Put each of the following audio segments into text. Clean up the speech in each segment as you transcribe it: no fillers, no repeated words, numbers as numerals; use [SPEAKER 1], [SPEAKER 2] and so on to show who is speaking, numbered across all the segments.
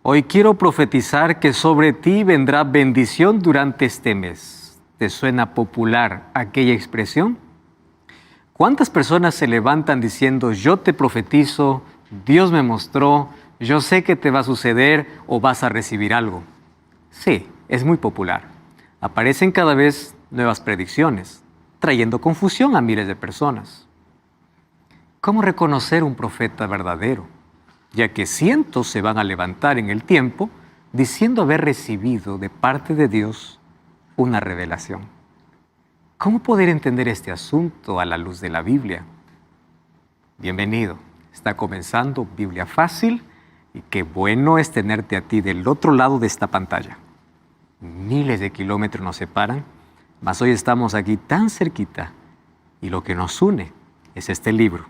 [SPEAKER 1] Hoy quiero profetizar que sobre ti vendrá bendición durante este mes. ¿Te suena popular aquella expresión? ¿Cuántas personas se levantan diciendo, yo te profetizo, Dios me mostró, yo sé que te va a suceder o vas a recibir algo? Sí, es muy popular. Aparecen cada vez nuevas predicciones, trayendo confusión a miles de personas. ¿Cómo reconocer un profeta verdadero? Ya que cientos se van a levantar en el tiempo diciendo haber recibido de parte de Dios una revelación. ¿Cómo poder entender este asunto a la luz de la Biblia? Bienvenido, está comenzando Biblia Fácil y qué bueno es tenerte a ti del otro lado de esta pantalla. Miles de kilómetros nos separan, mas hoy estamos aquí tan cerquita y lo que nos une es este libro,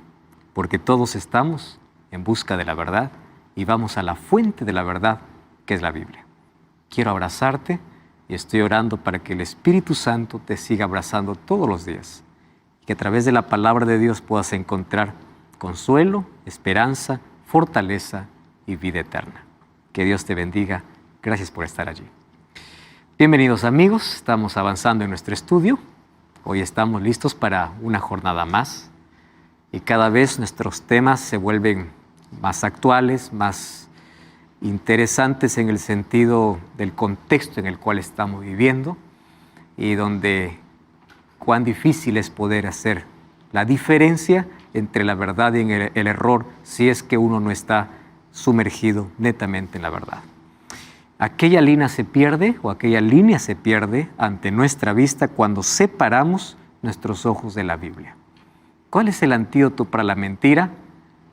[SPEAKER 1] porque todos estamos en busca de la verdad y vamos a la fuente de la verdad, que es la Biblia. Quiero abrazarte y estoy orando para que el Espíritu Santo te siga abrazando todos los días y que a través de la palabra de Dios puedas encontrar consuelo, esperanza, fortaleza y vida eterna. Que Dios te bendiga. Gracias por estar allí. Bienvenidos amigos, estamos avanzando en nuestro estudio. Hoy estamos listos para una jornada más y cada vez nuestros temas se vuelven más actuales, más interesantes en el sentido del contexto en el cual estamos viviendo y donde cuán difícil es poder hacer la diferencia entre la verdad y el error si es que uno no está sumergido netamente en la verdad. Aquella línea se pierde ante nuestra vista cuando separamos nuestros ojos de la Biblia. ¿Cuál es el antídoto para la mentira?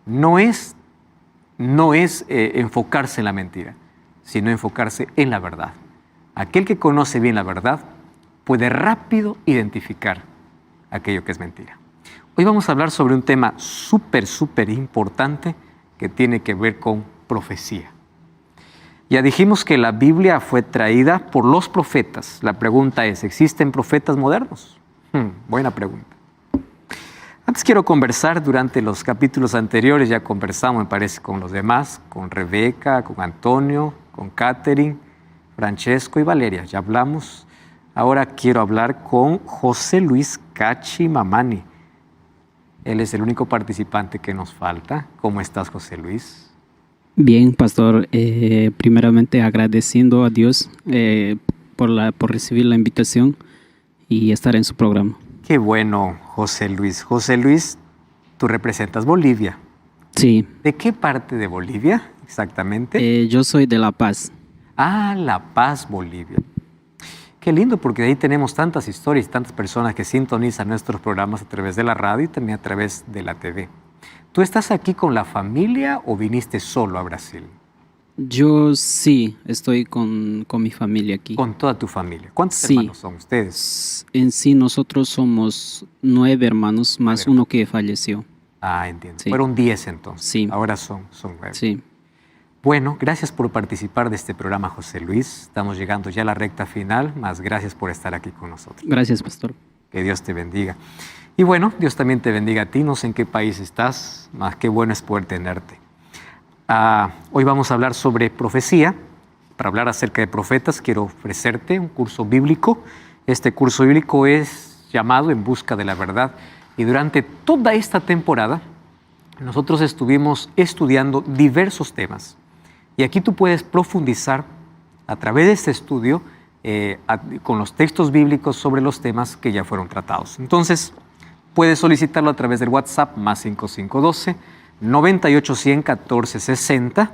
[SPEAKER 1] No es enfocarse en la mentira, sino enfocarse en la verdad. Aquel que conoce bien la verdad puede rápido identificar aquello que es mentira. Hoy vamos a hablar sobre un tema súper importante que tiene que ver con profecía. Ya dijimos que la Biblia fue traída por los profetas. La pregunta es, ¿existen profetas modernos? Buena pregunta. Antes quiero conversar, durante los capítulos anteriores ya conversamos, me parece, con los demás, con Rebeca, con Antonio, con Catherine, Francesco y Valeria. Ya hablamos. Ahora quiero hablar con José Luis Cachi Mamani. Él es el único participante que nos falta. ¿Cómo estás, José Luis?
[SPEAKER 2] Bien, pastor. Primeramente agradeciendo a Dios por recibir la invitación y estar en su programa.
[SPEAKER 1] Qué bueno, José Luis. José Luis, tú representas Bolivia.
[SPEAKER 2] Sí.
[SPEAKER 1] ¿De qué parte de Bolivia exactamente?
[SPEAKER 2] Yo soy de La Paz.
[SPEAKER 1] Ah, La Paz, Bolivia. Qué lindo, porque de ahí tenemos tantas historias, tantas personas que sintonizan nuestros programas a través de la radio y también a través de la TV. ¿Tú estás aquí con la familia o viniste solo a Brasil?
[SPEAKER 2] Yo sí, estoy con mi familia aquí.
[SPEAKER 1] ¿Con toda tu familia? ¿Cuántos hermanos son ustedes?
[SPEAKER 2] En sí, nosotros somos 9 hermanos, más uno que falleció.
[SPEAKER 1] Ah, entiendo.
[SPEAKER 2] Sí.
[SPEAKER 1] Fueron 10 entonces.
[SPEAKER 2] Sí.
[SPEAKER 1] Ahora son 9.
[SPEAKER 2] Sí.
[SPEAKER 1] Bueno, gracias por participar de este programa, José Luis. Estamos llegando ya a la recta final, más gracias por estar aquí con nosotros.
[SPEAKER 2] Gracias, pastor.
[SPEAKER 1] Que Dios te bendiga. Y bueno, Dios también te bendiga a ti. No sé en qué país estás, más qué bueno es poder tenerte. Hoy vamos a hablar sobre profecía. Para hablar acerca de profetas, quiero ofrecerte un curso bíblico. Este curso bíblico es llamado En Busca de la Verdad. Y durante toda esta temporada, nosotros estuvimos estudiando diversos temas. Y aquí tú puedes profundizar a través de este estudio con los textos bíblicos sobre los temas que ya fueron tratados. Entonces, puedes solicitarlo a través del WhatsApp más 5512 9810 1460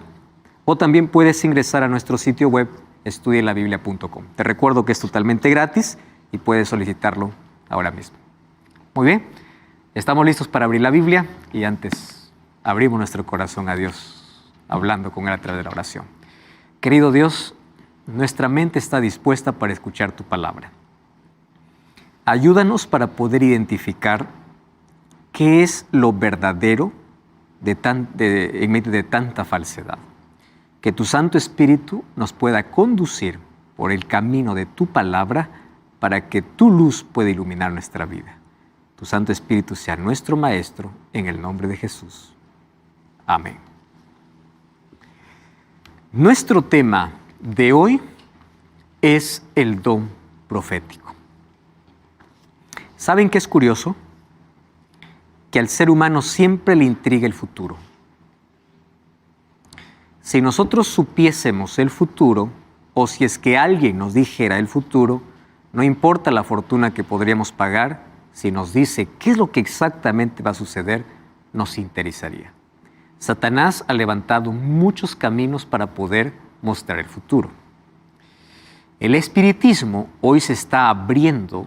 [SPEAKER 1] o también puedes ingresar a nuestro sitio web estudielabiblia.com. Te recuerdo que es totalmente gratis y puedes solicitarlo ahora mismo. Muy bien, estamos listos para abrir la Biblia y antes abrimos nuestro corazón a Dios, hablando con Él a través de la oración. Querido Dios, nuestra mente está dispuesta para escuchar tu palabra. Ayúdanos para poder identificar qué es lo verdadero en medio de tanta falsedad. Que tu Santo Espíritu nos pueda conducir por el camino de tu palabra para que tu luz pueda iluminar nuestra vida. Tu Santo Espíritu sea nuestro Maestro, en el nombre de Jesús. Amén. Nuestro tema de hoy es el don profético. ¿Saben qué es curioso? Que al ser humano siempre le intriga el futuro. Si nosotros supiésemos el futuro, o si es que alguien nos dijera el futuro, no importa la fortuna que podríamos pagar, si nos dice qué es lo que exactamente va a suceder, nos interesaría. Satanás ha levantado muchos caminos para poder mostrar el futuro. El espiritismo hoy se está abriendo,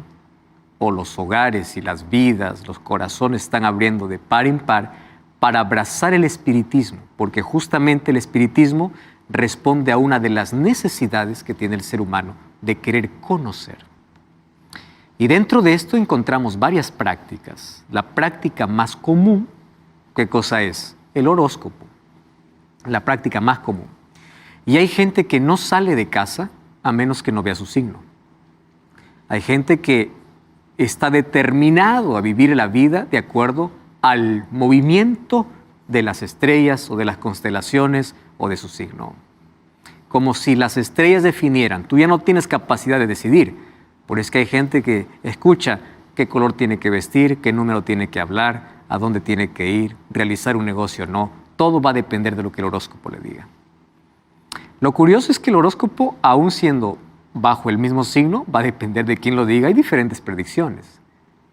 [SPEAKER 1] o los hogares y las vidas, los corazones están abriendo de par en par para abrazar el espiritismo, porque justamente el espiritismo responde a una de las necesidades que tiene el ser humano de querer conocer. Y dentro de esto encontramos varias prácticas. La práctica más común, ¿qué cosa es? El horóscopo, la práctica más común. Y hay gente que no sale de casa a menos que no vea su signo. Hay gente que está determinado a vivir la vida de acuerdo al movimiento de las estrellas o de las constelaciones o de su signo. Como si las estrellas definieran, tú ya no tienes capacidad de decidir. Por eso es que hay gente que escucha qué color tiene que vestir, qué número tiene que hablar, a dónde tiene que ir, realizar un negocio o no. Todo va a depender de lo que el horóscopo le diga. Lo curioso es que el horóscopo, aún siendo bajo el mismo signo, va a depender de quién lo diga. Hay diferentes predicciones.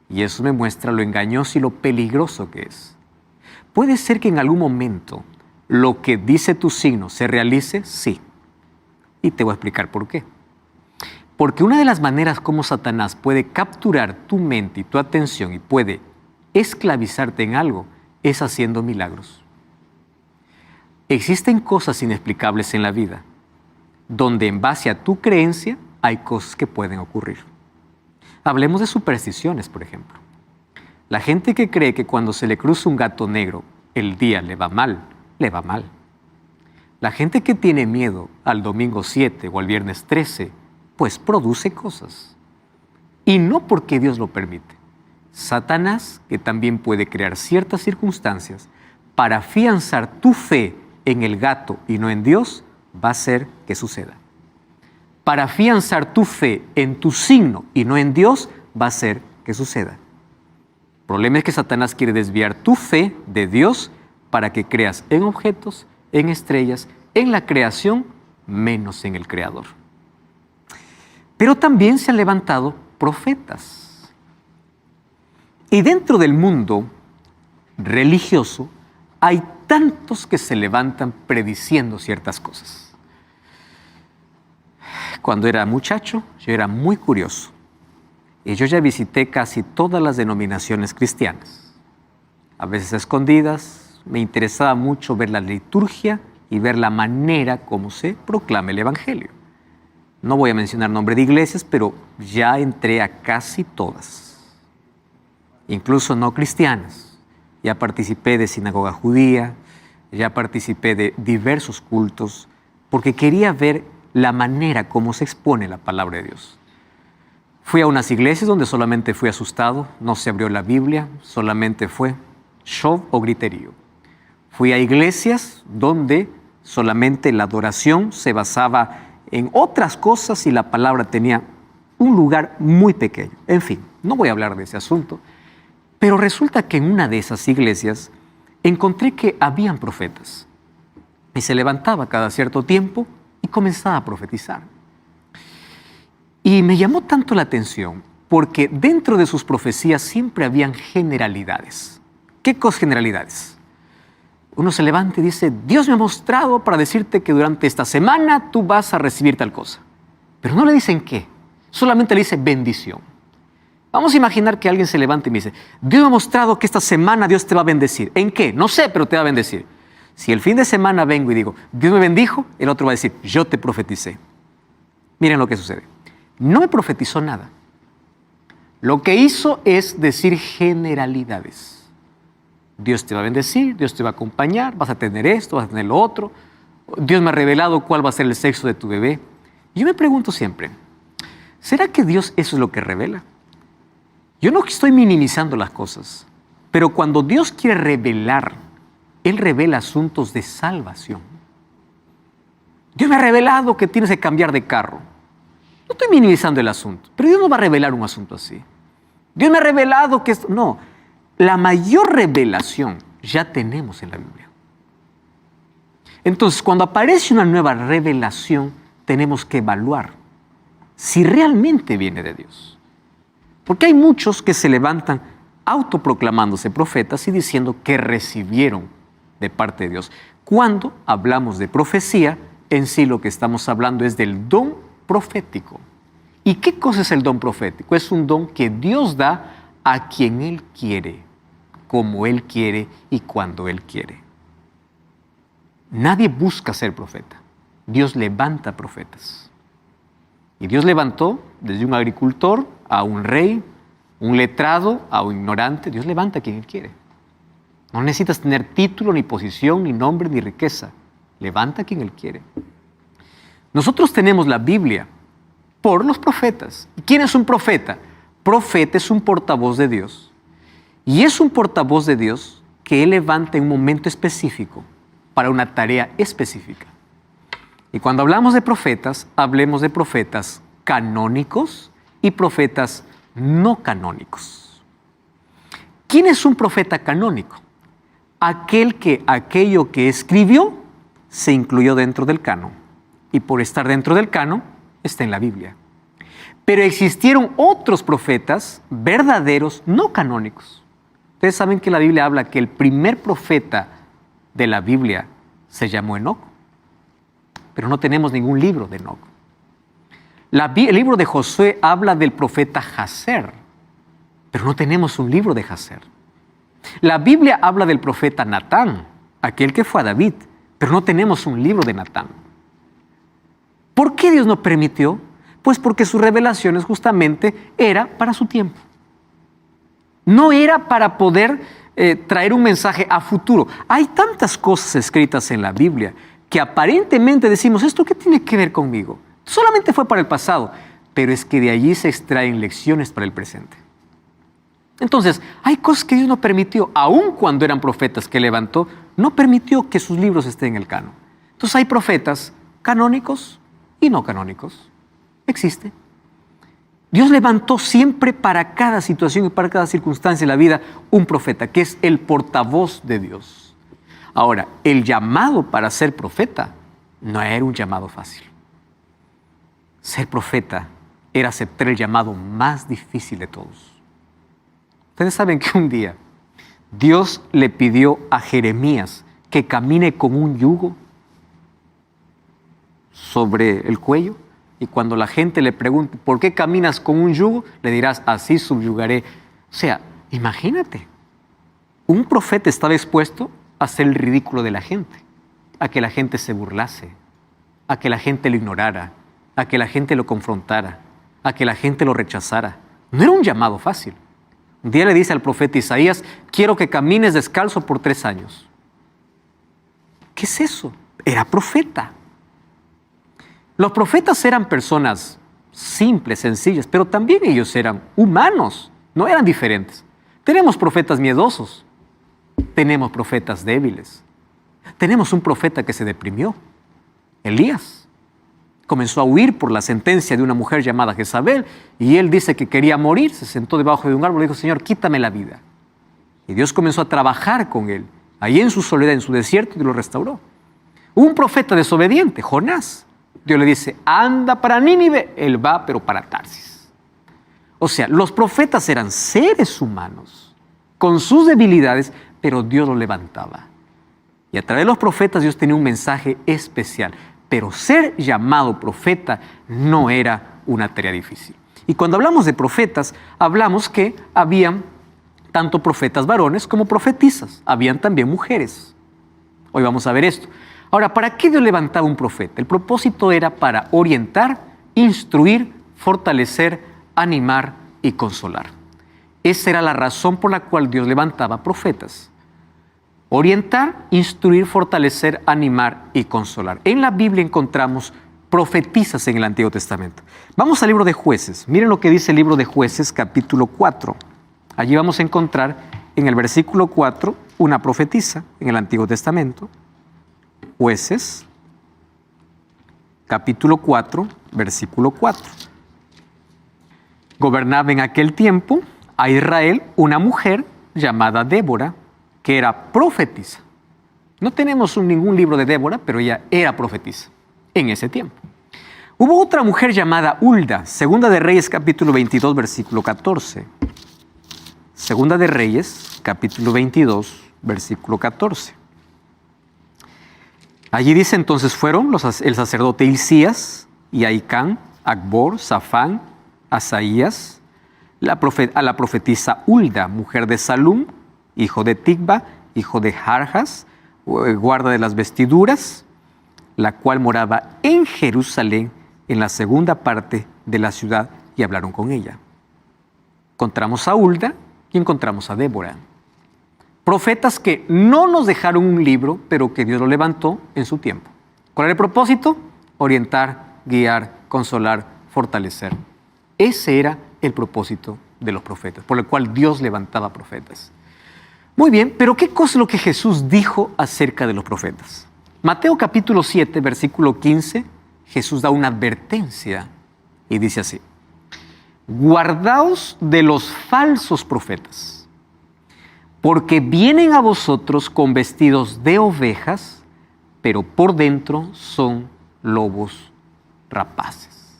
[SPEAKER 1] Y eso me muestra lo engañoso y lo peligroso que es. ¿Puede ser que en algún momento lo que dice tu signo se realice? Sí. Y te voy a explicar por qué. Porque una de las maneras como Satanás puede capturar tu mente y tu atención y puede esclavizarte en algo es haciendo milagros. Existen cosas inexplicables en la vida, donde en base a tu creencia hay cosas que pueden ocurrir. Hablemos de supersticiones, por ejemplo. La gente que cree que cuando se le cruza un gato negro, el día le va mal, le va mal. La gente que tiene miedo al domingo 7 o al viernes 13, pues produce cosas. Y no porque Dios lo permite. Satanás, que también puede crear ciertas circunstancias para afianzar tu fe en el gato y no en Dios, va a hacer que suceda. Para afianzar tu fe en tu signo y no en Dios, va a hacer que suceda. El problema es que Satanás quiere desviar tu fe de Dios para que creas en objetos, en estrellas, en la creación, menos en el Creador. Pero también se han levantado profetas. Y dentro del mundo religioso hay tantos que se levantan prediciendo ciertas cosas. Cuando era muchacho, yo era muy curioso. Y yo ya visité casi todas las denominaciones cristianas. A veces a escondidas, me interesaba mucho ver la liturgia y ver la manera como se proclama el Evangelio. No voy a mencionar nombre de iglesias, pero ya entré a casi todas, incluso no cristianas. Ya participé de sinagoga judía, ya participé de diversos cultos, porque quería ver la manera como se expone la palabra de Dios. Fui a unas iglesias donde solamente fui asustado, no se abrió la Biblia, solamente fue show o griterío. Fui a iglesias donde solamente la adoración se basaba en otras cosas y la palabra tenía un lugar muy pequeño. En fin, no voy a hablar de ese asunto, pero resulta que en una de esas iglesias encontré que habían profetas y se levantaba cada cierto tiempo y comenzaba a profetizar. Y me llamó tanto la atención porque dentro de sus profecías siempre habían generalidades. ¿Qué cosas generalidades? Uno se levanta y dice, Dios me ha mostrado para decirte que durante esta semana tú vas a recibir tal cosa. Pero no le dicen qué, solamente le dice bendición. Vamos a imaginar que alguien se levanta y me dice, Dios me ha mostrado que esta semana Dios te va a bendecir. ¿En qué? No sé, pero te va a bendecir. Si el fin de semana vengo y digo, Dios me bendijo, el otro va a decir, yo te profeticé. Miren lo que sucede. No me profetizó nada. Lo que hizo es decir generalidades. Dios te va a bendecir, Dios te va a acompañar, vas a tener esto, vas a tener lo otro. Dios me ha revelado cuál va a ser el sexo de tu bebé. Yo me pregunto siempre, ¿será que Dios eso es lo que revela? Yo no estoy minimizando las cosas, pero cuando Dios quiere revelar, Él revela asuntos de salvación. Dios me ha revelado que tienes que cambiar de carro. No estoy minimizando el asunto, pero Dios no va a revelar un asunto así. Dios me ha revelado que esto... No, la mayor revelación ya tenemos en la Biblia. Entonces, cuando aparece una nueva revelación, tenemos que evaluar si realmente viene de Dios. Porque hay muchos que se levantan autoproclamándose profetas y diciendo que recibieron de parte de Dios. Cuando hablamos de profecía, en sí lo que estamos hablando es del don profético. ¿Y qué cosa es el don profético? Es un don que Dios da a quien Él quiere, como Él quiere y cuando Él quiere. Nadie busca ser profeta. Dios levanta profetas. Y Dios levantó desde un agricultor a un rey, un letrado a un ignorante. Dios levanta a quien Él quiere. No necesitas tener título, ni posición, ni nombre, ni riqueza. Levanta a quien Él quiere. Nosotros tenemos la Biblia por los profetas. ¿Y quién es un profeta? Profeta es un portavoz de Dios. Y es un portavoz de Dios que Él levanta en un momento específico para una tarea específica. Y cuando hablamos de profetas, hablemos de profetas canónicos y profetas no canónicos. ¿Quién es un profeta canónico? Aquel que aquello que escribió se incluyó dentro del canon. Y por estar dentro del canon, está en la Biblia. Pero existieron otros profetas verdaderos no canónicos. Ustedes saben que la Biblia habla que el primer profeta de la Biblia se llamó Enoc, pero no tenemos ningún libro de Enoc. El libro de Josué habla del profeta Jazer, pero no tenemos un libro de Jazer. La Biblia habla del profeta Natán, aquel que fue a David, pero no tenemos un libro de Natán. ¿Por qué Dios no permitió? Pues porque sus revelaciones justamente era para su tiempo. No era para poder traer un mensaje a futuro. Hay tantas cosas escritas en la Biblia que aparentemente decimos, ¿esto qué tiene que ver conmigo? Solamente fue para el pasado, pero es que de allí se extraen lecciones para el presente. Entonces, hay cosas que Dios no permitió, aun cuando eran profetas que levantó, no permitió que sus libros estén en el canon. Entonces hay profetas canónicos y no canónicos. Existe. Dios levantó siempre para cada situación y para cada circunstancia de la vida un profeta, que es el portavoz de Dios. Ahora, el llamado para ser profeta no era un llamado fácil. Ser profeta era aceptar el llamado más difícil de todos. Ustedes saben que un día Dios le pidió a Jeremías que camine con un yugo sobre el cuello. Y cuando la gente le pregunte, ¿por qué caminas con un yugo? Le dirás, así subyugaré. O sea, imagínate, un profeta estaba expuesto a hacer el ridículo de la gente, a que la gente se burlase, a que la gente lo ignorara, a que la gente lo confrontara, a que la gente lo rechazara. No era un llamado fácil. Un día le dice al profeta Isaías, quiero que camines descalzo por 3 años. ¿Qué es eso? Era profeta. Los profetas eran personas simples, sencillas, pero también ellos eran humanos, no eran diferentes. Tenemos profetas miedosos, tenemos profetas débiles, tenemos un profeta que se deprimió, Elías. Comenzó a huir por la sentencia de una mujer llamada Jezabel y él dice que quería morir, se sentó debajo de un árbol y dijo, Señor, quítame la vida. Y Dios comenzó a trabajar con él, ahí en su soledad, en su desierto, y lo restauró. Hubo un profeta desobediente, Jonás. Dios le dice, anda para Nínive, él va, pero para Tarsis. O sea, los profetas eran seres humanos, con sus debilidades, pero Dios los levantaba. Y a través de los profetas Dios tenía un mensaje especial. Pero ser llamado profeta no era una tarea difícil. Y cuando hablamos de profetas, hablamos que habían tanto profetas varones como profetisas. Habían también mujeres. Hoy vamos a ver esto. Ahora, ¿para qué Dios levantaba un profeta? El propósito era para orientar, instruir, fortalecer, animar y consolar. Esa era la razón por la cual Dios levantaba profetas. Orientar, instruir, fortalecer, animar y consolar. En la Biblia encontramos profetisas en el Antiguo Testamento. Vamos al libro de Jueces. Miren lo que dice el libro de Jueces, capítulo 4. Allí vamos a encontrar en el versículo 4 una profetisa en el Antiguo Testamento. Jueces, capítulo 4, versículo 4. Gobernaba en aquel tiempo a Israel una mujer llamada Débora, que era profetisa. No tenemos ningún libro de Débora, pero ella era profetisa en ese tiempo. Hubo otra mujer llamada Hulda, Segunda de Reyes, capítulo 22, versículo 14. Segunda de Reyes, capítulo 22, versículo 14. Allí dice: entonces fueron el sacerdote Hilcías y Ahicam, Acbor, Safán, Asaías, a la profetisa Hulda, mujer de Salum, hijo de Ticba, hijo de Jarjas, guarda de las vestiduras, la cual moraba en Jerusalén, en la segunda parte de la ciudad, y hablaron con ella. Encontramos a Hulda y encontramos a Débora. Profetas que no nos dejaron un libro, pero que Dios lo levantó en su tiempo. ¿Cuál era el propósito? Orientar, guiar, consolar, fortalecer. Ese era el propósito de los profetas, por el cual Dios levantaba profetas. Muy bien, pero ¿qué cosa es lo que Jesús dijo acerca de los profetas? Mateo capítulo 7, versículo 15, Jesús da una advertencia y dice así: guardaos de los falsos profetas, porque vienen a vosotros con vestidos de ovejas, pero por dentro son lobos rapaces.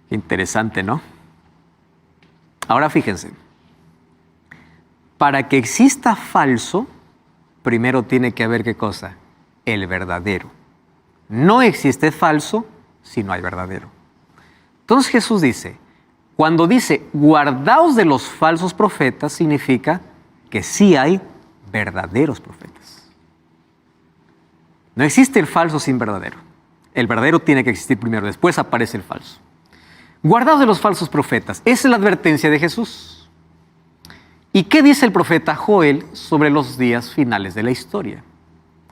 [SPEAKER 1] Interesante, ¿no? Ahora fíjense, para que exista falso, primero tiene que haber ¿qué cosa? El verdadero. No existe falso si no hay verdadero. Entonces Jesús dice, cuando dice guardaos de los falsos profetas, significa que sí hay verdaderos profetas. No existe el falso sin verdadero. El verdadero tiene que existir primero, después aparece el falso. Guardaos de los falsos profetas. Esa es la advertencia de Jesús. ¿Y qué dice el profeta Joel sobre los días finales de la historia?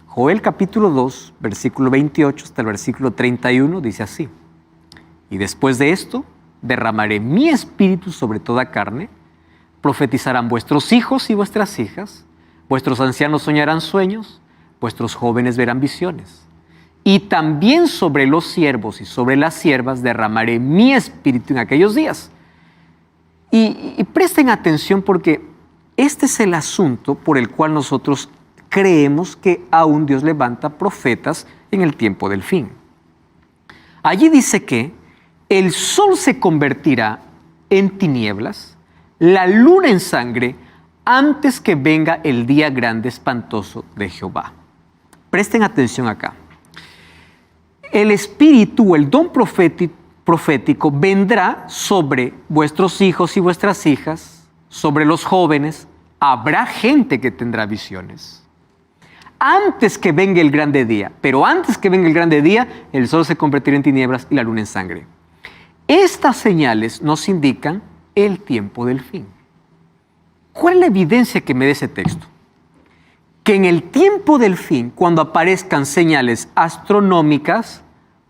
[SPEAKER 1] Joel capítulo 2, versículo 28 hasta el versículo 31 dice así: y después de esto derramaré mi espíritu sobre toda carne, profetizarán vuestros hijos y vuestras hijas, vuestros ancianos soñarán sueños, vuestros jóvenes verán visiones. Y también sobre los siervos y sobre las siervas derramaré mi espíritu en aquellos días. Y presten atención, porque este es el asunto por el cual nosotros creemos que aún Dios levanta profetas en el tiempo del fin. Allí dice que el sol se convertirá en tinieblas, la luna en sangre, antes que venga el día grande espantoso de Jehová. Presten atención acá. El espíritu, el don profético vendrá sobre vuestros hijos y vuestras hijas, sobre los jóvenes. Habrá gente que tendrá visiones antes que venga el grande día. Pero antes que venga el grande día, el sol se convertirá en tinieblas y la luna en sangre. Estas señales nos indican el tiempo del fin. ¿Cuál es la evidencia que me da ese texto? Que en el tiempo del fin, cuando aparezcan señales astronómicas,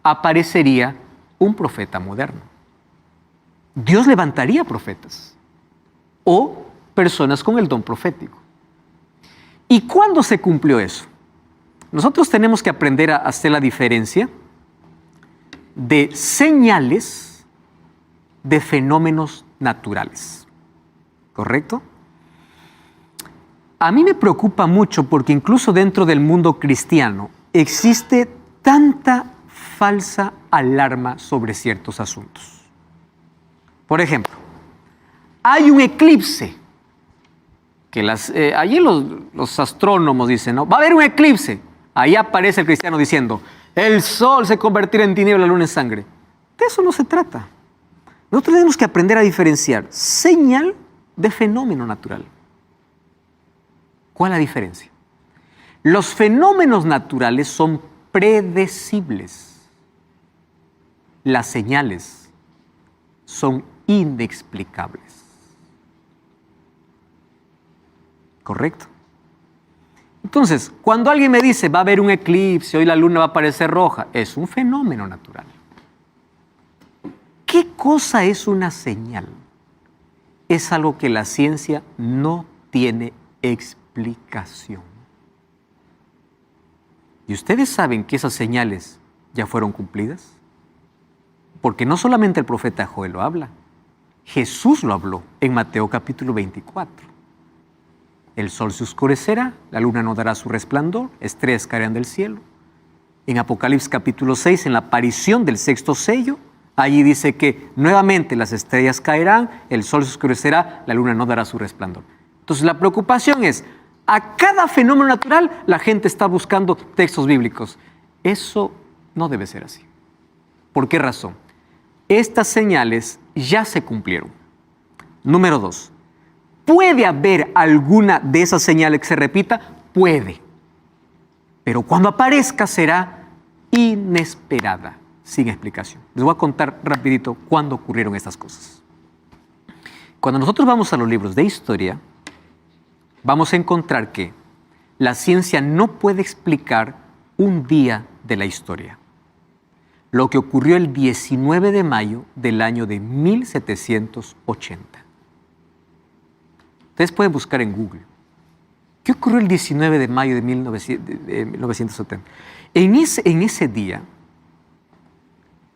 [SPEAKER 1] aparecería un profeta moderno. Dios levantaría profetas o personas con el don profético. ¿Y cuándo se cumplió eso? Nosotros tenemos que aprender a hacer la diferencia de señales de fenómenos naturales. ¿Correcto? A mí me preocupa mucho porque incluso dentro del mundo cristiano existe tanta falsa alarma sobre ciertos asuntos. Por ejemplo, hay un eclipse, que allí los astrónomos dicen, ¿no? Va a haber un eclipse. Ahí aparece el cristiano diciendo, el sol se convertirá en tiniebla, la luna en sangre. De eso no se trata. Nosotros tenemos que aprender a diferenciar señal de fenómeno natural. ¿Cuál es la diferencia? Los fenómenos naturales son predecibles. Las señales son inexplicables. ¿Correcto? Entonces, cuando alguien me dice va a haber un eclipse, hoy la luna va a aparecer roja, es un fenómeno natural. ¿Qué cosa es una señal? Es algo que la ciencia no tiene explicación. ¿Y ustedes saben que esas señales ya fueron cumplidas? Porque no solamente el profeta Joel lo habla, Jesús lo habló en Mateo capítulo 24. El sol se oscurecerá, la luna no dará su resplandor, estrellas caerán del cielo. En Apocalipsis capítulo 6, en la aparición del sexto sello, allí dice que nuevamente las estrellas caerán, el sol se oscurecerá, la luna no dará su resplandor. Entonces la preocupación es, a cada fenómeno natural la gente está buscando textos bíblicos. Eso no debe ser así. ¿Por qué razón? Estas señales ya se cumplieron. Número 2. ¿Puede haber alguna de esas señales que se repita? Puede. Pero cuando aparezca será inesperada, sin explicación. Les voy a contar rapidito cuándo ocurrieron estas cosas. Cuando nosotros vamos a los libros de historia, vamos a encontrar que la ciencia no puede explicar un día de la historia. Lo que ocurrió el 19 de mayo del año de 1780. Ustedes pueden buscar en Google. ¿Qué ocurrió el 19 de mayo de 1970? En ese día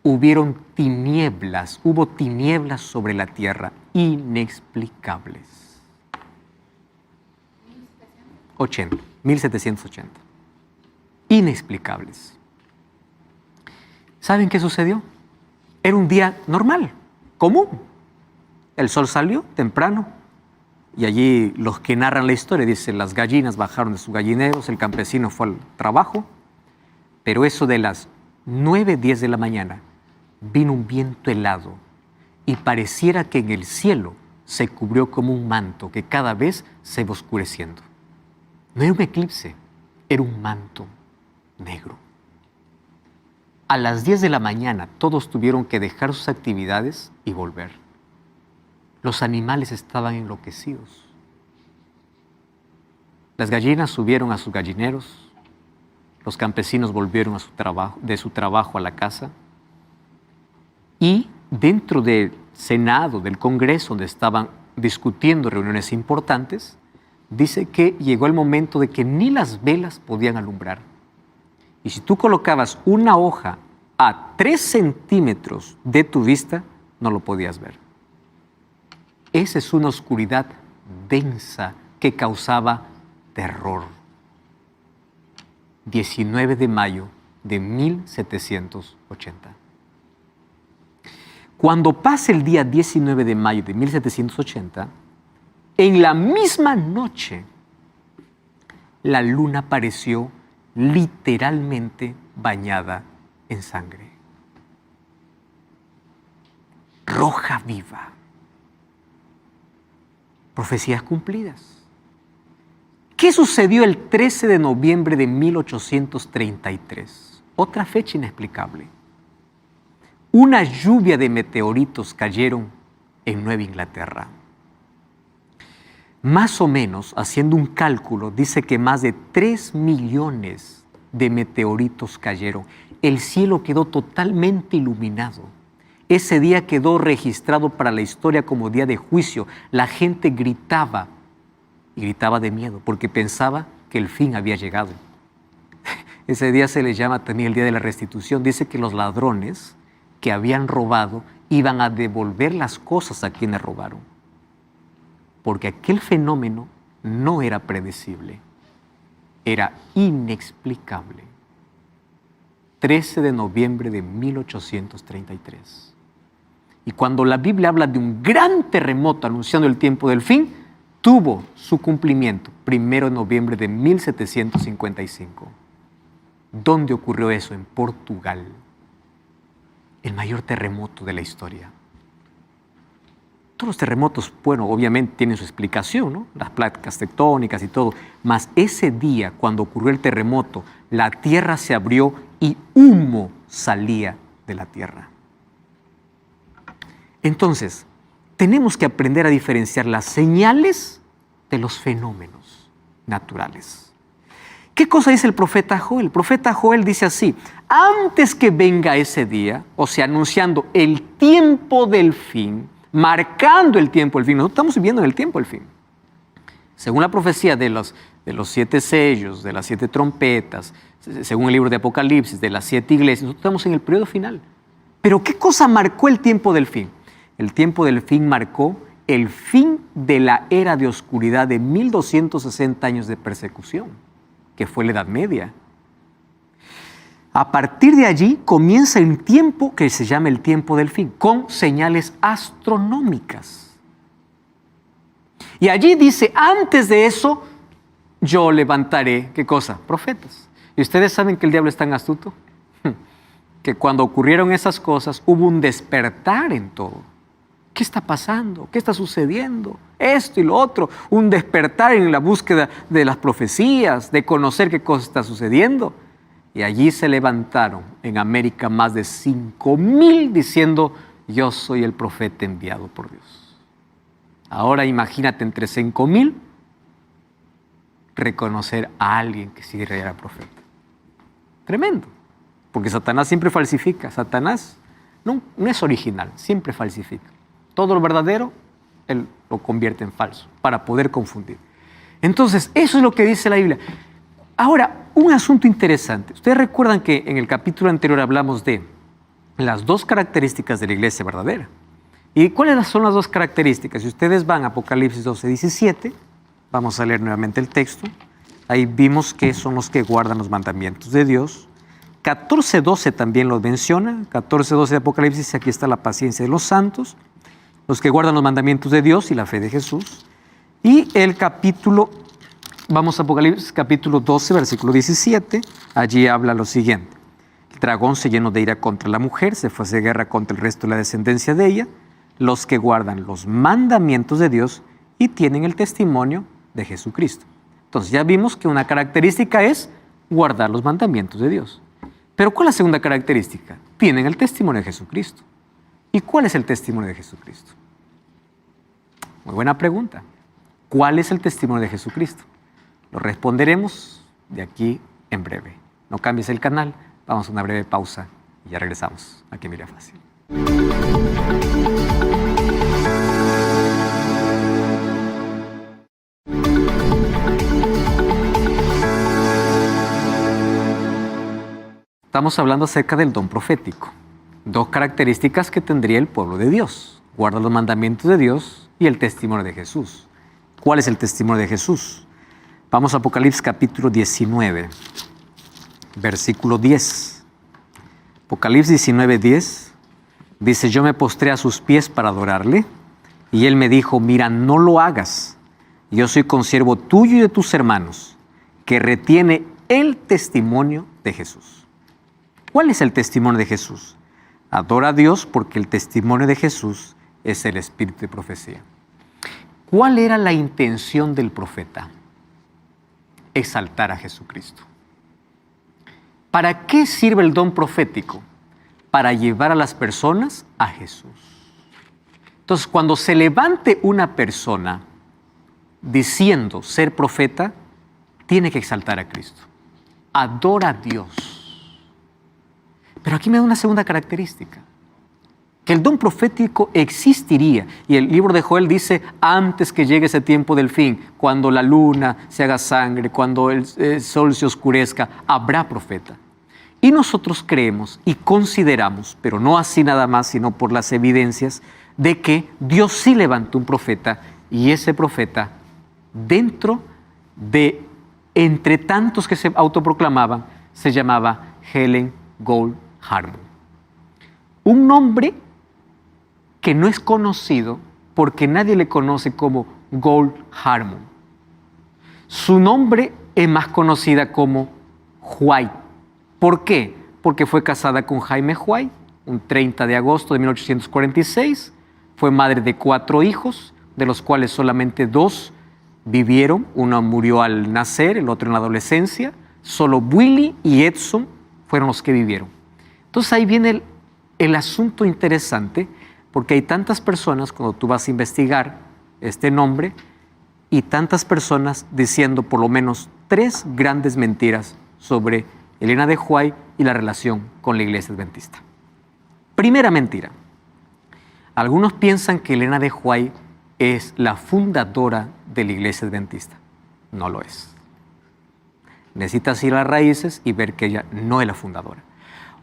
[SPEAKER 1] hubo tinieblas sobre la tierra inexplicables. 1780. Inexplicables. ¿Saben qué sucedió? Era un día normal, común. El sol salió temprano y allí los que narran la historia dicen las gallinas bajaron de sus gallineros, el campesino fue al trabajo, pero eso de las 9, 10 de la mañana vino un viento helado y pareciera que en el cielo se cubrió como un manto que cada vez se iba oscureciendo. No era un eclipse, era un manto negro. A las 10 de la mañana todos tuvieron que dejar sus actividades y volver. Los animales estaban enloquecidos. Las gallinas subieron a sus gallineros, los campesinos volvieron de su trabajo a la casa y dentro del Senado, del Congreso, donde estaban discutiendo reuniones importantes, dice que llegó el momento de que ni las velas podían alumbrar. Y si tú colocabas una hoja a 3 centímetros de tu vista, no lo podías ver. Esa es una oscuridad densa que causaba terror. 19 de mayo de 1780. Cuando pasa el día 19 de mayo de 1780, en la misma noche, la luna apareció literalmente bañada en sangre. Roja viva. Profecías cumplidas. ¿Qué sucedió el 13 de noviembre de 1833? Otra fecha inexplicable. Una lluvia de meteoritos cayeron en Nueva Inglaterra. Más o menos, haciendo un cálculo, dice que más de 3 millones de meteoritos cayeron. El cielo quedó totalmente iluminado. Ese día quedó registrado para la historia como día de juicio. La gente gritaba, y gritaba de miedo, porque pensaba que el fin había llegado. Ese día se le llama también el día de la restitución. Dice que los ladrones que habían robado iban a devolver las cosas a quienes robaron. Porque aquel fenómeno no era predecible, era inexplicable. 13 de noviembre de 1833. Y cuando la Biblia habla de un gran terremoto anunciando el tiempo del fin, tuvo su cumplimiento 1 de noviembre de 1755. ¿Dónde ocurrió eso? En Portugal. El mayor terremoto de la historia. Todos los terremotos, bueno, obviamente tienen su explicación, ¿no? Las placas tectónicas y todo. Mas ese día, cuando ocurrió el terremoto, la tierra se abrió y humo salía de la tierra. Entonces, tenemos que aprender a diferenciar las señales de los fenómenos naturales. ¿Qué cosa dice el profeta Joel? El profeta Joel dice así: antes que venga ese día, o sea, anunciando el tiempo del fin, marcando el tiempo del fin. Nosotros estamos viviendo en el tiempo del fin. Según la profecía de los 7 sellos, de las 7 trompetas, según el libro de Apocalipsis, de las 7 iglesias, nosotros estamos en el periodo final. Pero ¿qué cosa marcó el tiempo del fin? El tiempo del fin marcó el fin de la era de oscuridad de 1260 años de persecución, que fue la Edad Media. A partir de allí comienza el tiempo que se llama el tiempo del fin, con señales astronómicas. Y allí dice, antes de eso, yo levantaré, ¿qué cosa? Profetas. ¿Y ustedes saben que el diablo es tan astuto? Que cuando ocurrieron esas cosas, hubo un despertar en todo. ¿Qué está pasando? ¿Qué está sucediendo? Esto y lo otro. Un despertar en la búsqueda de las profecías, de conocer qué cosa está sucediendo. Y allí se levantaron en América más de 5,000 diciendo, yo soy el profeta enviado por Dios. Ahora imagínate entre 5,000 reconocer a alguien que sí era profeta. Tremendo. Porque Satanás siempre falsifica. Satanás no es original, siempre falsifica. Todo lo verdadero, él lo convierte en falso para poder confundir. Entonces, eso es lo que dice la Biblia. Ahora, un asunto interesante. Ustedes recuerdan que en el capítulo anterior hablamos de las 2 características de la iglesia verdadera. ¿Y cuáles son las 2 características? Si ustedes van a Apocalipsis 12:17, vamos a leer nuevamente el texto. Ahí vimos que son los que guardan los mandamientos de Dios. 14:12 también lo menciona. 14:12 de Apocalipsis, aquí está la paciencia de los santos, los que guardan los mandamientos de Dios y la fe de Jesús. Y el capítulo, vamos a Apocalipsis capítulo 12, versículo 17, allí habla lo siguiente. El dragón se llenó de ira contra la mujer, se fue a hacer guerra contra el resto de la descendencia de ella, los que guardan los mandamientos de Dios y tienen el testimonio de Jesucristo. Entonces ya vimos que una característica es guardar los mandamientos de Dios. Pero ¿cuál es la segunda característica? Tienen el testimonio de Jesucristo. ¿Y cuál es el testimonio de Jesucristo? Muy buena pregunta. ¿Cuál es el testimonio de Jesucristo? Lo responderemos de aquí en breve. No cambies el canal, vamos a una breve pausa y ya regresamos aquí en Biblia Fácil. Estamos hablando acerca del don profético. 2 características que tendría el pueblo de Dios. Guarda los mandamientos de Dios y el testimonio de Jesús. ¿Cuál es el testimonio de Jesús? Vamos a Apocalipsis capítulo 19, versículo 10. Apocalipsis 19:10 dice, yo me postré a sus pies para adorarle y él me dijo, mira, no lo hagas. Yo soy consiervo tuyo y de tus hermanos, que retiene el testimonio de Jesús. ¿Cuál es el testimonio de Jesús? Adora a Dios porque el testimonio de Jesús es el espíritu de profecía. ¿Cuál era la intención del profeta? Exaltar a Jesucristo. ¿Para qué sirve el don profético? Para llevar a las personas a Jesús. Entonces, cuando se levante una persona diciendo ser profeta, tiene que exaltar a Cristo. Adora a Dios. Pero aquí me da una segunda característica, que el don profético existiría. Y el libro de Joel dice, antes que llegue ese tiempo del fin, cuando la luna se haga sangre, cuando el sol se oscurezca, habrá profeta. Y nosotros creemos y consideramos, pero no así nada más, sino por las evidencias, de que Dios sí levantó un profeta, y ese profeta, dentro de, entre tantos que se autoproclamaban, se llamaba Helen Gold Harmon. Un nombre que no es conocido porque nadie le conoce como Gold Harmon. Su nombre es más conocida como White. ¿Por qué? Porque fue casada con Jaime White un 30 de agosto de 1846. Fue madre de 4 hijos, de los cuales solamente 2 vivieron. Uno murió al nacer, el otro en la adolescencia. Solo Willie y Edson fueron los que vivieron. Entonces ahí viene el asunto interesante, porque hay tantas personas, cuando tú vas a investigar este nombre, y tantas personas diciendo por lo menos 3 grandes mentiras sobre Elena de White y la relación con la iglesia adventista. Primera mentira. Algunos piensan que Elena de White es la fundadora de la iglesia adventista. No lo es. Necesitas ir a las raíces y ver que ella no es la fundadora.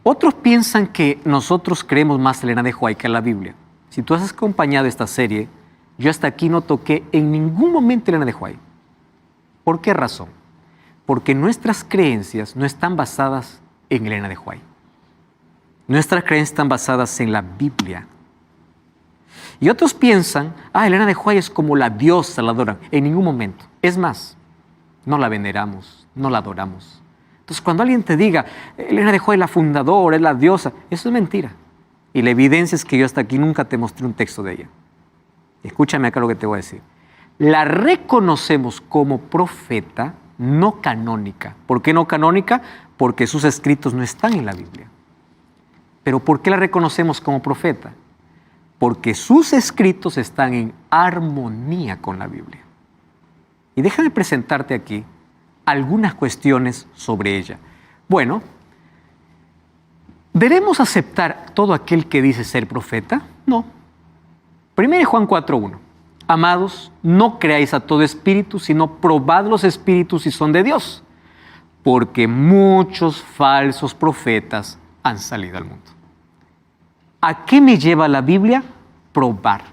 [SPEAKER 1] Otros piensan que nosotros creemos más a Elena de White que a la Biblia. Si tú has acompañado esta serie, yo hasta aquí no toqué en ningún momento a Elena de White. ¿Por qué razón? Porque nuestras creencias no están basadas en Elena de White. Nuestras creencias están basadas en la Biblia. Y otros piensan, Elena de White es como la diosa, la adoran. En ningún momento. Es más, no la veneramos, no la adoramos. Entonces, cuando alguien te diga, Elena de White es la fundadora, es la diosa, eso es mentira. Y la evidencia es que yo hasta aquí nunca te mostré un texto de ella. Escúchame acá lo que te voy a decir. La reconocemos como profeta no canónica. ¿Por qué no canónica? Porque sus escritos no están en la Biblia. ¿Pero por qué la reconocemos como profeta? Porque sus escritos están en armonía con la Biblia. Y déjame presentarte aquí algunas cuestiones sobre ella. Bueno, ¿debemos aceptar todo aquel que dice ser profeta? No. 1 Juan 4:1. Amados, no creáis a todo espíritu, sino probad los espíritus si son de Dios, porque muchos falsos profetas han salido al mundo. ¿A qué me lleva la Biblia? Probar.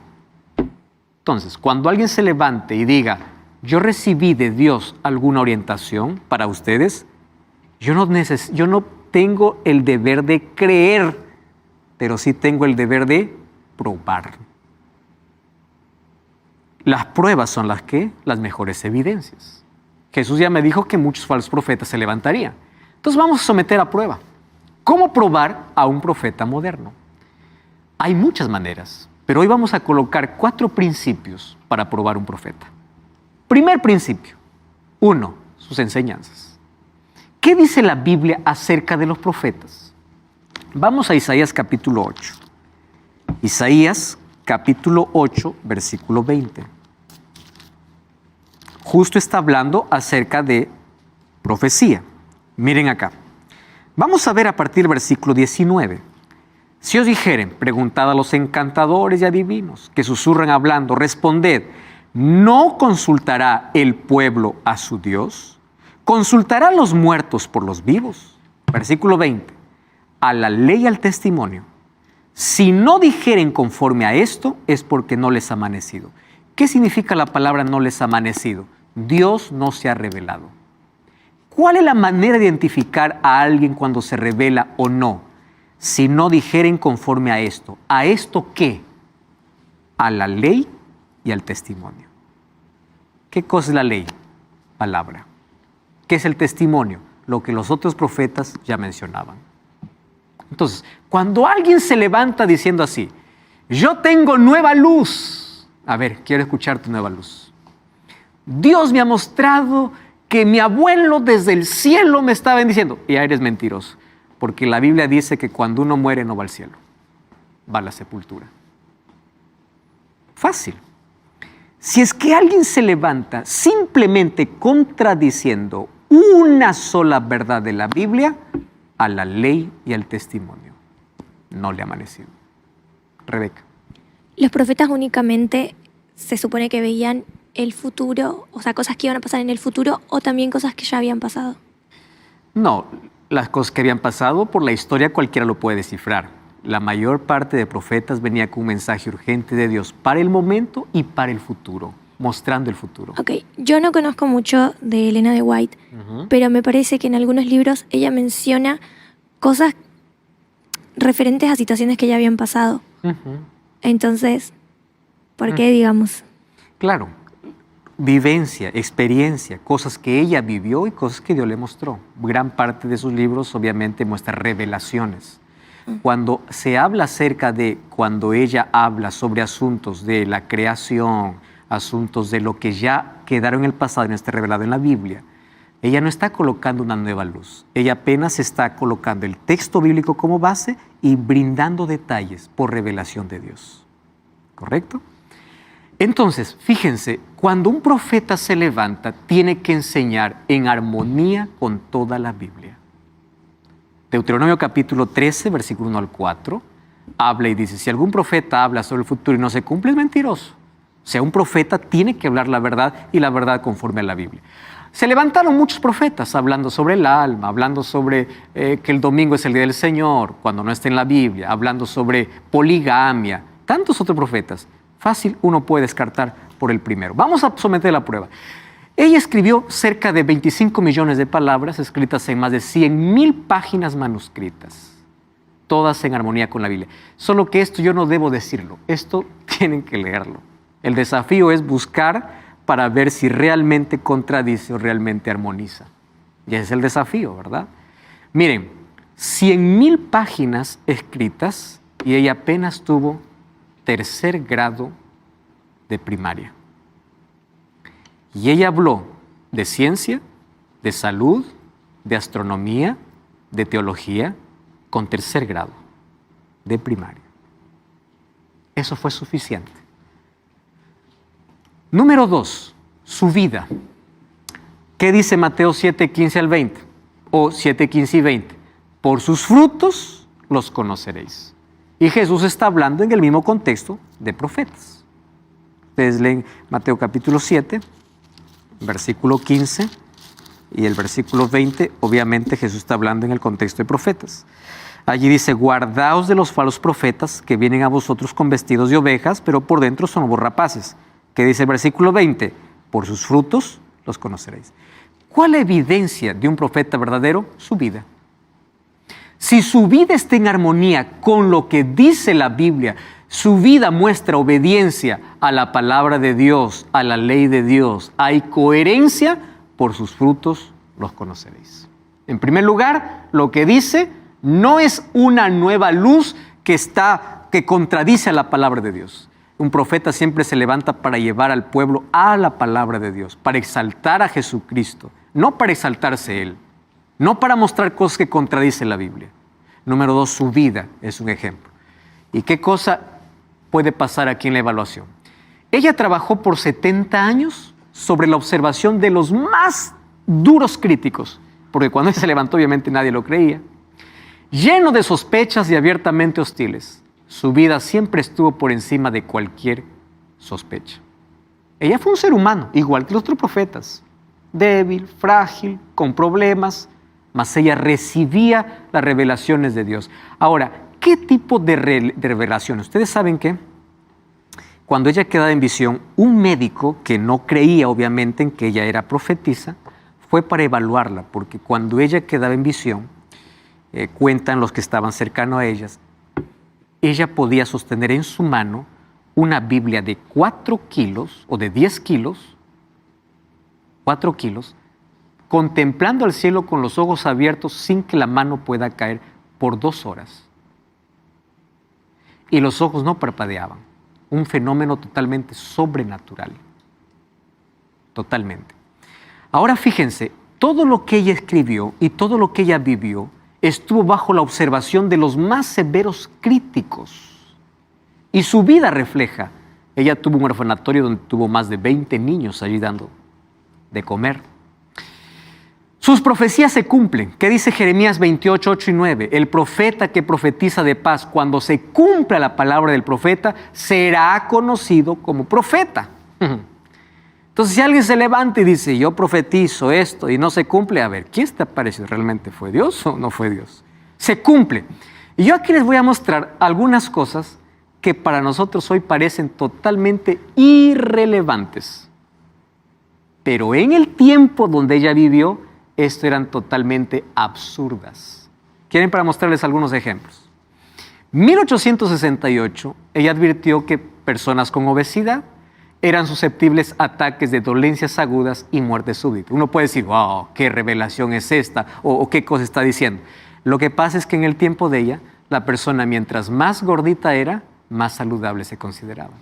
[SPEAKER 1] Entonces, cuando alguien se levante y diga, yo recibí de Dios alguna orientación para ustedes, yo no tengo el deber de creer, pero sí tengo el deber de probar. Las pruebas son las mejores evidencias. Jesús ya me dijo que muchos falsos profetas se levantarían. Entonces vamos a someter a prueba. ¿Cómo probar a un profeta moderno? Hay muchas maneras, pero hoy vamos a colocar 4 principios para probar un profeta. Primer principio. 1. Sus enseñanzas. ¿Qué dice la Biblia acerca de los profetas? Vamos a Isaías capítulo 8. Isaías capítulo 8, versículo 20. Justo está hablando acerca de profecía. Miren acá. Vamos a ver a partir del versículo 19. Si os dijeren, preguntad a los encantadores y adivinos que susurran hablando, responded, ¿no consultará el pueblo a su Dios? ¿Consultará a los muertos por los vivos? Versículo 20. A la ley y al testimonio. Si no dijeren conforme a esto, es porque no les ha amanecido. ¿Qué significa la palabra no les ha amanecido? Dios no se ha revelado. ¿Cuál es la manera de identificar a alguien cuando se revela o no? Si no dijeren conforme a esto. ¿A esto qué? A la ley y al testimonio. ¿Qué cosa es la ley? Palabra. ¿Qué es el testimonio? Lo que los otros profetas ya mencionaban. Entonces, cuando alguien se levanta diciendo así, yo tengo nueva luz. A ver, quiero escuchar tu nueva luz. Dios me ha mostrado que mi abuelo desde el cielo me está bendiciendo. Y eres mentiroso, porque la Biblia dice que cuando uno muere no va al cielo, va a la sepultura. Fácil. Si es que alguien se levanta simplemente contradiciendo una sola verdad de la Biblia, a la ley y al testimonio, no le ha amanecido. Rebeca.
[SPEAKER 3] Los profetas únicamente se supone que veían el futuro, o sea, cosas que iban a pasar en el futuro o también cosas que ya habían pasado.
[SPEAKER 1] No, las cosas que habían pasado por la historia cualquiera lo puede descifrar. La mayor parte de profetas venía con un mensaje urgente de Dios para el momento y para el futuro, mostrando el futuro.
[SPEAKER 3] Ok, yo no conozco mucho de Elena de White, pero me parece que en algunos libros ella menciona cosas referentes a situaciones que ya habían pasado. Entonces, ¿por qué, digamos?
[SPEAKER 1] Claro, vivencia, experiencia, cosas que ella vivió y cosas que Dios le mostró. Gran parte de sus libros obviamente muestra revelaciones. Cuando se habla acerca de, cuando ella habla sobre asuntos de la creación, asuntos de lo que ya quedaron en el pasado y no está revelado en la Biblia, ella no está colocando una nueva luz. Ella apenas está colocando el texto bíblico como base y brindando detalles por revelación de Dios. ¿Correcto? Entonces, fíjense, cuando un profeta se levanta, tiene que enseñar en armonía con toda la Biblia. Deuteronomio capítulo 13, versículo 1 al 4, habla y dice, si algún profeta habla sobre el futuro y no se cumple, es mentiroso. O sea, un profeta tiene que hablar la verdad y la verdad conforme a la Biblia. Se levantaron muchos profetas hablando sobre el alma, hablando sobre que el domingo es el día del Señor, cuando no está en la Biblia, hablando sobre poligamia, tantos otros profetas. Fácil, uno puede descartar por el primero. Vamos a someter la prueba. Ella escribió cerca de 25 millones de palabras escritas en más de 100,000 páginas manuscritas, todas en armonía con la Biblia. Solo que esto yo no debo decirlo, esto tienen que leerlo. El desafío es buscar para ver si realmente contradice o realmente armoniza. Y ese es el desafío, ¿verdad? Miren, 100,000 páginas escritas y ella apenas tuvo 3er grado de primaria. Y ella habló de ciencia, de salud, de astronomía, de teología, con 3er grado de primaria. Eso fue suficiente. Número 2, su vida. ¿Qué dice Mateo 7, 15 al 20? O 7, 15 y 20. Por sus frutos los conoceréis. Y Jesús está hablando en el mismo contexto de profetas. Ustedes leen Mateo capítulo 7, versículo 15 y el versículo 20. Obviamente Jesús está hablando en el contexto de profetas. Allí dice, guardaos de los falsos profetas que vienen a vosotros con vestidos de ovejas, pero por dentro son lobos rapaces. ¿Qué dice el versículo 20? Por sus frutos los conoceréis. ¿Cuál es la evidencia de un profeta verdadero? Su vida. Si su vida está en armonía con lo que dice la Biblia, su vida muestra obediencia a la palabra de Dios, a la ley de Dios, hay coherencia, por sus frutos los conoceréis. En primer lugar, lo que dice no es una nueva luz que contradice a la palabra de Dios. Un profeta siempre se levanta para llevar al pueblo a la palabra de Dios, para exaltar a Jesucristo, no para exaltarse él, no para mostrar cosas que contradicen la Biblia. Número 2, su vida es un ejemplo. ¿Y qué cosa puede pasar aquí en la evaluación? Ella trabajó por 70 años sobre la observación de los más duros críticos, porque cuando ella se levantó obviamente nadie lo creía, lleno de sospechas y abiertamente hostiles. Su vida siempre estuvo por encima de cualquier sospecha. Ella fue un ser humano, igual que los otros profetas, débil, frágil, con problemas, mas ella recibía las revelaciones de Dios. Ahora, ¿qué tipo de revelaciones? Ustedes saben que cuando ella quedaba en visión, un médico que no creía obviamente en que ella era profetisa, fue para evaluarla, porque cuando ella quedaba en visión, cuentan los que estaban cercanos a ella podía sostener en su mano una Biblia de 4 kilos o de 10 kilos, 4 kilos, contemplando al cielo con los ojos abiertos sin que la mano pueda caer por 2 horas. Y los ojos no parpadeaban. Un fenómeno totalmente sobrenatural. Totalmente. Ahora fíjense, todo lo que ella escribió y todo lo que ella vivió estuvo bajo la observación de los más severos críticos. Y su vida refleja. Ella tuvo un orfanatorio donde tuvo más de 20 niños allí dando de comer. Sus profecías se cumplen. ¿Qué dice Jeremías 28, 8 y 9? El profeta que profetiza de paz, cuando se cumpla la palabra del profeta, será conocido como profeta. Entonces, si alguien se levanta y dice, yo profetizo esto y no se cumple, a ver, ¿quién está parecido? ¿Realmente fue Dios o no fue Dios? Se cumple. Y yo aquí les voy a mostrar algunas cosas que para nosotros hoy parecen totalmente irrelevantes. Pero en el tiempo donde ella vivió, esto eran totalmente absurdas. ¿Quieren para mostrarles algunos ejemplos? 1868, ella advirtió que personas con obesidad eran susceptibles a ataques de dolencias agudas y muerte súbita. Uno puede decir, wow, qué revelación es esta, o qué cosa está diciendo. Lo que pasa es que en el tiempo de ella, la persona mientras más gordita era, más saludable se consideraba.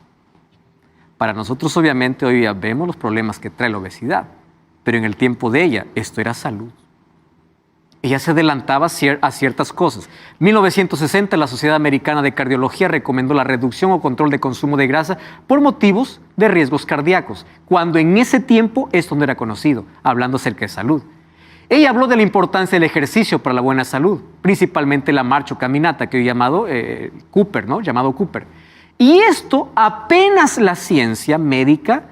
[SPEAKER 1] Para nosotros, obviamente, hoy ya vemos los problemas que trae la obesidad, pero en el tiempo de ella, esto era salud. Ella se adelantaba a ciertas cosas. En 1960, la Sociedad Americana de Cardiología recomendó la reducción o control de consumo de grasa por motivos de riesgos cardíacos, cuando en ese tiempo esto no era conocido, hablando acerca de salud. Ella habló de la importancia del ejercicio para la buena salud, principalmente la marcha o caminata, que hoy llamado Cooper, ¿no? Llamado Cooper. Y esto apenas la ciencia médica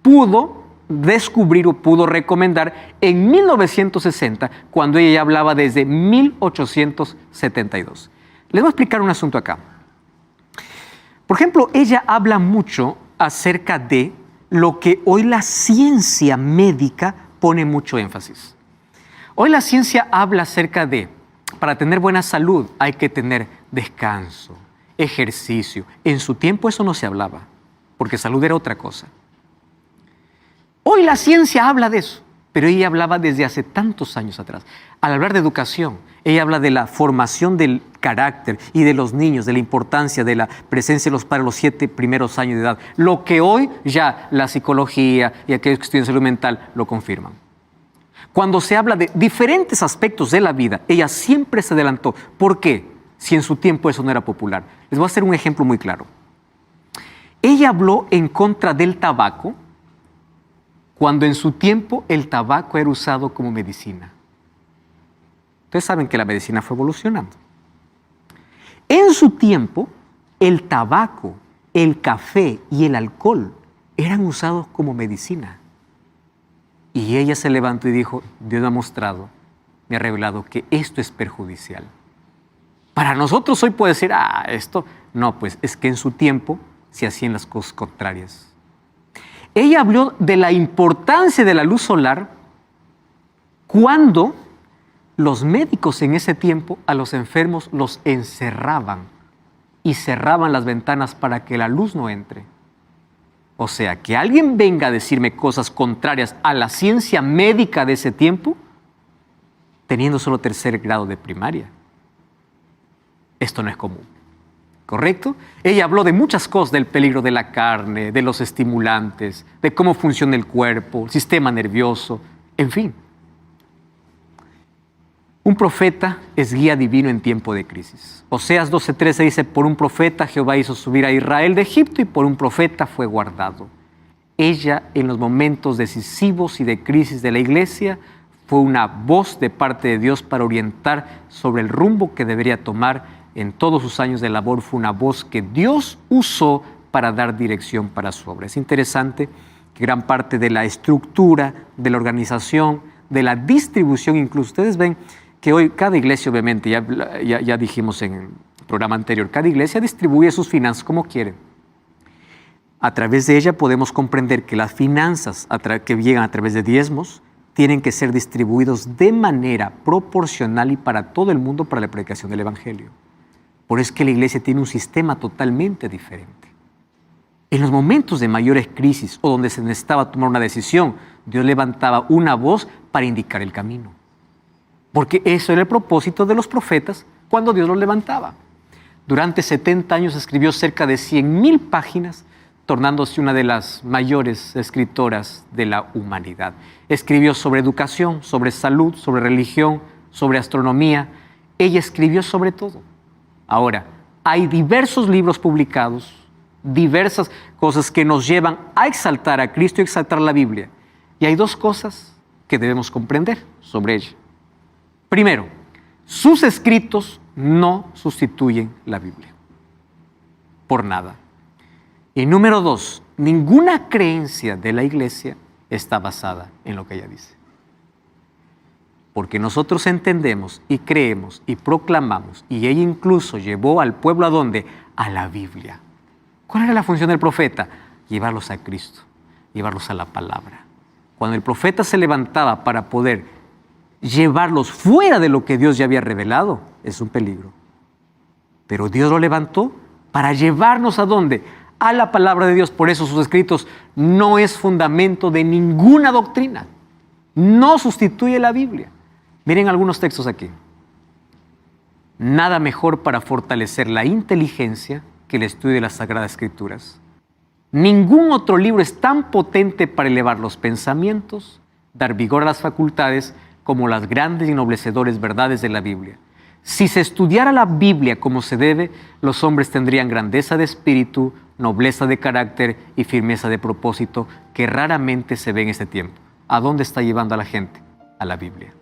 [SPEAKER 1] pudo descubrir o pudo recomendar en 1960, cuando ella ya hablaba desde 1872. Les voy a explicar un asunto acá. Por ejemplo, ella habla mucho acerca de lo que hoy la ciencia médica pone mucho énfasis. Hoy la ciencia habla acerca de, para tener buena salud hay que tener descanso, ejercicio. En su tiempo eso no se hablaba, porque salud era otra cosa. Hoy la ciencia habla de eso, pero ella hablaba desde hace tantos años atrás. Al hablar de educación, ella habla de la formación del carácter y de los niños, de la importancia de la presencia de los padres los 7 primeros años de edad. Lo que hoy ya la psicología y aquellos que estudian salud mental lo confirman. Cuando se habla de diferentes aspectos de la vida, ella siempre se adelantó. ¿Por qué? Si en su tiempo eso no era popular. Les voy a hacer un ejemplo muy claro. Ella habló en contra del tabaco, cuando en su tiempo el tabaco era usado como medicina. Ustedes saben que la medicina fue evolucionando. En su tiempo, el tabaco, el café y el alcohol eran usados como medicina. Y ella se levantó y dijo, Dios me ha mostrado, me ha revelado que esto es perjudicial. Para nosotros hoy puede decir, esto... No, pues es que en su tiempo se hacían las cosas contrarias. Ella habló de la importancia de la luz solar cuando los médicos en ese tiempo a los enfermos los encerraban y cerraban las ventanas para que la luz no entre. O sea, que alguien venga a decirme cosas contrarias a la ciencia médica de ese tiempo, teniendo solo 3er grado de primaria. Esto no es común. ¿Correcto? Ella habló de muchas cosas, del peligro de la carne, de los estimulantes, de cómo funciona el cuerpo, el sistema nervioso, en fin. Un profeta es guía divino en tiempo de crisis. Oseas 12:13 dice, por un profeta Jehová hizo subir a Israel de Egipto y por un profeta fue guardado. Ella, en los momentos decisivos y de crisis de la iglesia, fue una voz de parte de Dios para orientar sobre el rumbo que debería tomar. En todos sus años de labor fue una voz que Dios usó para dar dirección para su obra. Es interesante que gran parte de la estructura, de la organización, de la distribución, incluso ustedes ven que hoy cada iglesia, obviamente, ya dijimos en el programa anterior, cada iglesia distribuye sus finanzas como quiere. A través de ella podemos comprender que las finanzas que llegan a través de diezmos tienen que ser distribuidos de manera proporcional y para todo el mundo para la predicación del Evangelio. Por eso es que la iglesia tiene un sistema totalmente diferente. En los momentos de mayores crisis o donde se necesitaba tomar una decisión, Dios levantaba una voz para indicar el camino. Porque eso era el propósito de los profetas cuando Dios los levantaba. Durante 70 años escribió cerca de 100,000 páginas, tornándose una de las mayores escritoras de la humanidad. Escribió sobre educación, sobre salud, sobre religión, sobre astronomía. Ella escribió sobre todo. Ahora, hay diversos libros publicados, diversas cosas que nos llevan a exaltar a Cristo y exaltar la Biblia. Y hay 2 cosas que debemos comprender sobre ella. Primero, sus escritos no sustituyen la Biblia. Por nada. Y número 2, ninguna creencia de la iglesia está basada en lo que ella dice. Porque nosotros entendemos y creemos y proclamamos, y ella incluso llevó al pueblo ¿a dónde? A la Biblia. ¿Cuál era la función del profeta? Llevarlos a Cristo, llevarlos a la palabra. Cuando el profeta se levantaba para poder llevarlos fuera de lo que Dios ya había revelado, es un peligro. Pero Dios lo levantó para llevarnos ¿a dónde? A la palabra de Dios. Por eso sus escritos no es fundamento de ninguna doctrina. No sustituye la Biblia. Miren algunos textos aquí. Nada mejor para fortalecer la inteligencia que el estudio de las Sagradas Escrituras. Ningún otro libro es tan potente para elevar los pensamientos, dar vigor a las facultades, como las grandes y ennoblecedores verdades de la Biblia. Si se estudiara la Biblia como se debe, los hombres tendrían grandeza de espíritu, nobleza de carácter y firmeza de propósito que raramente se ve en este tiempo. ¿A dónde está llevando a la gente? A la Biblia.